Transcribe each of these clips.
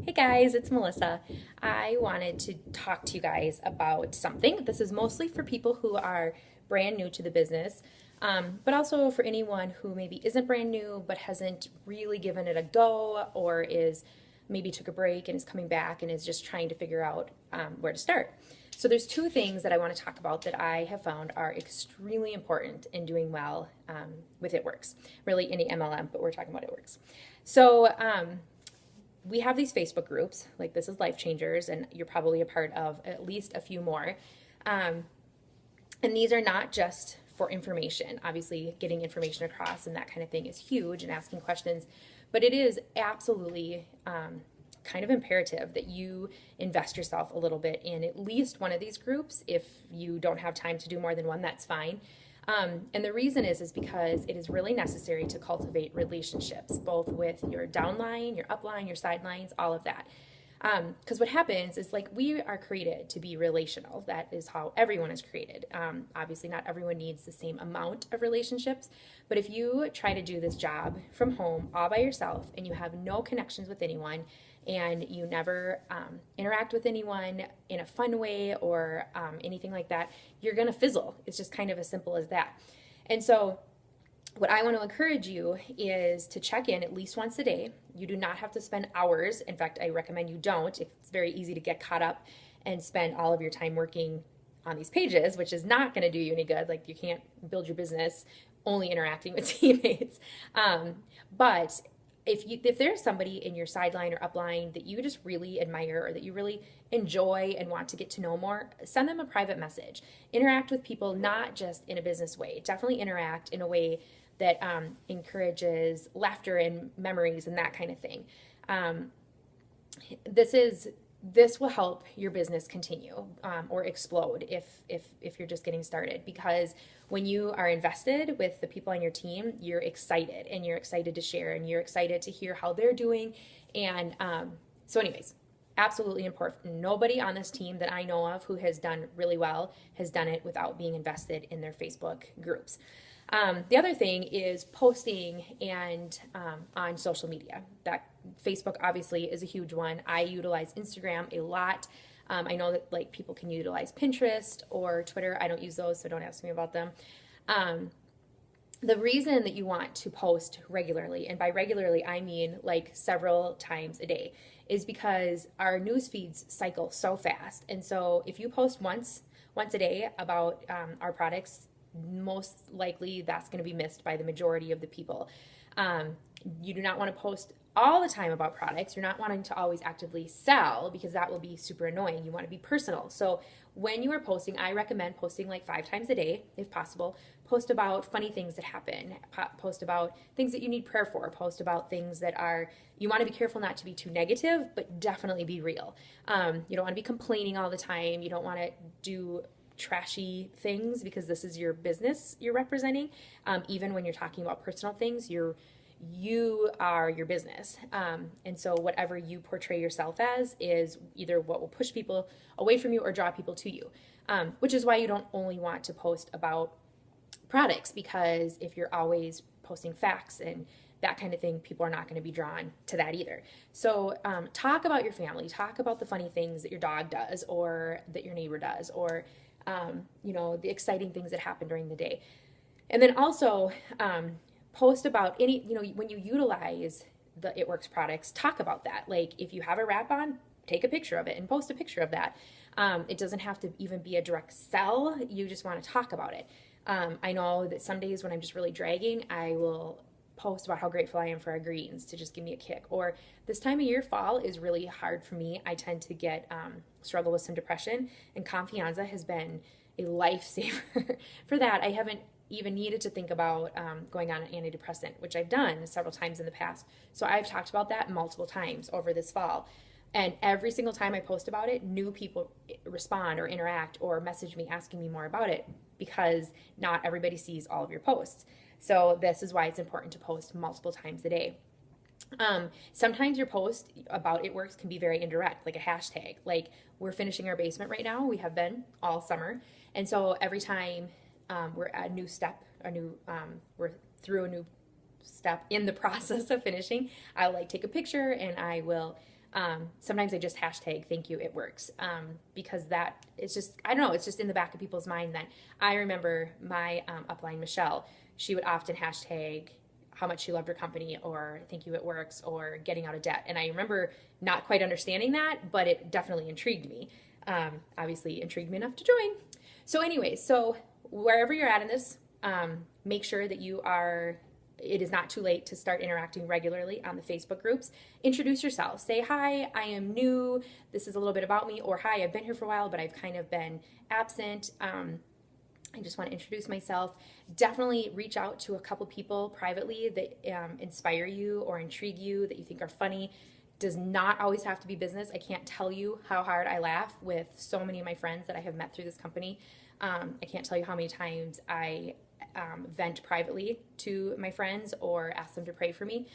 Hey guys, it's Melissa. I wanted to talk to you guys about something. This is mostly for people who are brand new to the business, but also for anyone who maybe isn't brand new but hasn't really given it a go or is maybe took a break and is coming back and is just trying to figure out where to start. So there's two things that I want to talk about that I have found are extremely important in doing well with It Works. Really any MLM, but we're talking about It Works. So we have these Facebook groups, like This is Life Changers, and you're probably a part of at least a few more. And these are not just for information. Obviously, getting information across and that kind of thing is huge, and asking questions, but it is absolutely kind of imperative that you invest yourself a little bit in at least one of these groups. If you don't have time to do more than one, that's fine. And the reason is because it is really necessary to cultivate relationships, both with your downline, your upline, your sidelines, all of that. Because what happens is, like, we are created to be relational. That is how everyone is created. Obviously, not everyone needs the same amount of relationships, but if you try to do this job from home all by yourself and you have no connections with anyone and you never interact with anyone in a fun way or anything like that, you're going to fizzle. It's just kind of as simple as that. And so what I want to encourage you is to check in at least once a day. You do not have to spend hours. In fact, I recommend you don't. It's very easy to get caught up and spend all of your time working on these pages, which is not going to do you any good. Like, you can't build your business only interacting with teammates. But if there's somebody in your sideline or upline that you just really admire or that you really enjoy and want to get to know more, send them a private message. Interact with people, not just in a business way. Definitely interact in a way that encourages laughter and memories and that kind of thing. This will help your business continue or explode if you're just getting started, because when you are invested with the people on your team, you're excited, and you're excited to share, and you're excited to hear how they're doing. And so anyways, absolutely important. Nobody on this team that I know of who has done really well has done it without being invested in their Facebook groups. The other thing is posting and on social media. That Facebook obviously is a huge one. I utilize Instagram a lot. I know that, like, people can utilize Pinterest or Twitter. I don't use those, so don't ask me about them. The reason that you want to post regularly, and by regularly I mean like several times a day, is because our news feeds cycle so fast. And so if you post once a day about our products, most likely that's going to be missed by the majority of the people. You do not want to post all the time about products. You're not wanting to always actively sell, because that will be super annoying. You want to be personal. So when you are posting, I recommend posting like 5 times a day if possible. Post about funny things that happen. Post about things that you need prayer for. Post about things that you want to be careful not to be too negative, but definitely be real. You don't want to be complaining all the time. You don't want to do trashy things, because this is your business you're representing. Even when you're talking about personal things, you are your business. And so whatever you portray yourself as is either what will push people away from you or draw people to you. Which is why you don't only want to post about products, because if you're always posting facts and that kind of thing, people are not going to be drawn to that either. So talk about your family. Talk about the funny things that your dog does or that your neighbor does, or the exciting things that happen during the day. And then also post about any, when you utilize the It Works products, talk about that. Like, if you have a wrap on, take a picture of it and post a picture of that. It doesn't have to even be a direct sell. You just want to talk about it. I know that some days when I'm just really dragging, I will post about how grateful I am for our greens to just give me a kick. Or this time of year, fall is really hard for me. I tend to struggle with some depression, and Confianza has been a lifesaver for that. I haven't even needed to think about going on an antidepressant, which I've done several times in the past. So I've talked about that multiple times over this fall. And every single time I post about it, new people respond or interact or message me asking me more about it, because not everybody sees all of your posts. So this is why it's important to post multiple times a day. Sometimes your post about It Works can be very indirect, like a hashtag. Like, we're finishing our basement right now. We have been all summer. And so every time we're at a new step, we're through a new step in the process of finishing, I'll take a picture and I will Sometimes I just hashtag thank you, it works, because that it's just, I don't know, it's just in the back of people's mind that I remember my upline, Michelle, she would often hashtag how much she loved her company, or thank you, it works, or getting out of debt. And I remember not quite understanding that, but it definitely intrigued me. Obviously intrigued me enough to join. So anyways, so wherever you're at in this, make sure that it is not too late to start interacting regularly on the Facebook groups. Introduce yourself. Say, hi, I am new. This is a little bit about me. Or, hi, I've been here for a while, but I've kind of been absent. I just want to introduce myself. Definitely reach out to a couple people privately that inspire you or intrigue you, that you think are funny. Does not always have to be business. I can't tell you how hard I laugh with so many of my friends that I have met through this company. I can't tell you how many times I vent privately to my friends or ask them to pray for me.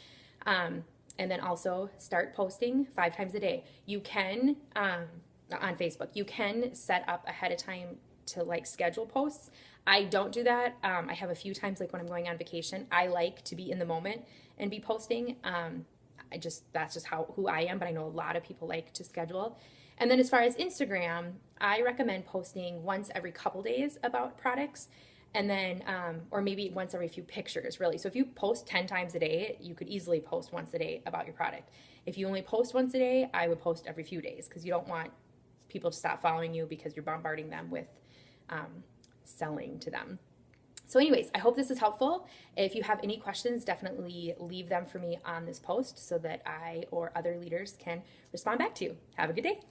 And then also start posting 5 times a day. You can, on Facebook, you can set up ahead of time to like schedule posts. I don't do that. I have a few times, like when I'm going on vacation, I like to be in the moment and be posting. That's just who I am, but I know a lot of people like to schedule. And then as far as Instagram, I recommend posting once every couple days about products, and then, or maybe once every few pictures, really. So if you post 10 times a day, you could easily post once a day about your product. If you only post once a day, I would post every few days, because you don't want people to stop following you because you're bombarding them with selling to them. So anyways, I hope this is helpful. If you have any questions, definitely leave them for me on this post so that I or other leaders can respond back to you. Have a good day.